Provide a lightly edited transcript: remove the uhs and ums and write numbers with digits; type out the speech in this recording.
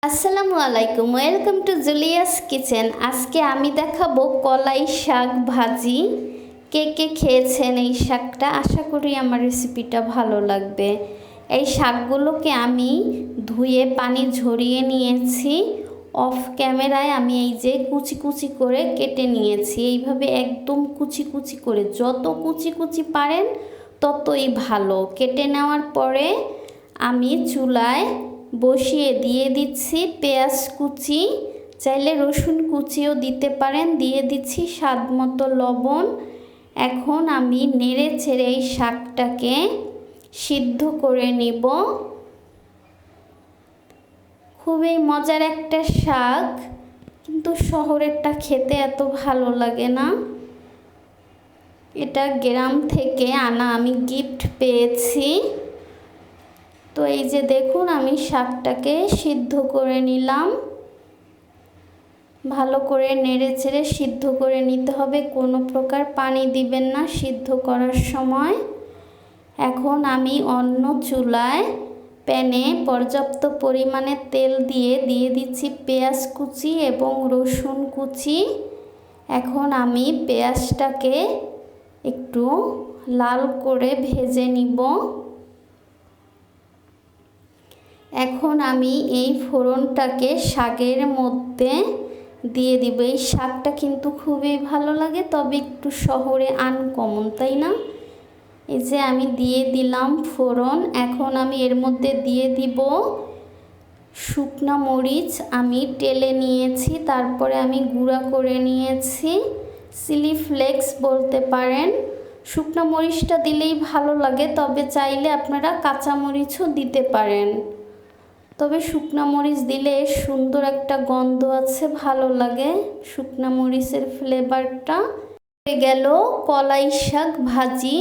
আসসালামু আলাইকুম, welcome to Julius kitchen. আজকে আমি দেখাবো কলাই শাক ভাজি। কে কে খেয়েছেন এই শাকটা? আশা করি আমার রেসিপিটা ভালো লাগবে। এই শাকগুলোকে আমি ধুয়ে পানি ঝরিয়ে নিয়েছি। অফ ক্যামেরায় আমি এই যে কুচি কুচি করে কেটে নিয়েছি। এইভাবে একদম কুচি কুচি করে, যত কুচি কুচি পারেন ততই ভালো। কেটে নেওয়ার পরে আমি চুলায় বসিয়ে দিয়ে দিচ্ছি পেঁয়াজ কুচি, চাইলে রসুন কুচিও দিতে পারেন। দিয়ে দিচ্ছি স্বাদ মতো লবণ। এখন আমি নেড়ে ছেড়ে এই শাকটাকে সিদ্ধ করে নিব। খুবই মজার একটা শাক, কিন্তু শহরেরটা খেতে এত ভালো লাগে না। এটা গ্রাম থেকে আনা, আমি গিফট পেয়েছি। তো এই যে দেখুন, আমি শাকটাকে সিদ্ধ করে নিলাম। ভালো করে নেড়ে চেড়ে সিদ্ধ করে নিতে হবে, কোনো প্রকার পানি দিবেন না সিদ্ধ করার সময়। এখন আমি অন্য চুলায় প্যানে পর্যাপ্ত পরিমাণে তেল দিয়ে দিচ্ছি পেঁয়াজ কুচি এবং রসুন কুচি। এখন আমি পেঁয়াজটাকে একটু লাল করে ভেজে নিব। এখন আমি এই ফোড়নটাকে শাকের মধ্যে দিয়ে দিব। এই শাকটা কিন্তু খুবই ভালো লাগে, তবে একটু শহরে আনকমন, তাই না? এই যে আমি দিয়ে দিলাম ফোড়ন। এখন আমি এর মধ্যে দিয়ে দিব শুকনা মরিচ। আমি টেলে নিয়েছি, তারপরে আমি গুঁড়া করে নিয়েছি। চিলি ফ্লেক্স বলতে পারেন। শুকনা মরিচটা দিলেই ভালো লাগে, তবে চাইলে আপনারা কাঁচা মরিচও দিতে পারেন। তবে শুকনা মরিচ দিলে সুন্দর একটা গন্ধ আছে, ভালো লাগে শুকনা মরিচের ফ্লেভারটা। হয়ে গেল কলাই শাক ভাজি।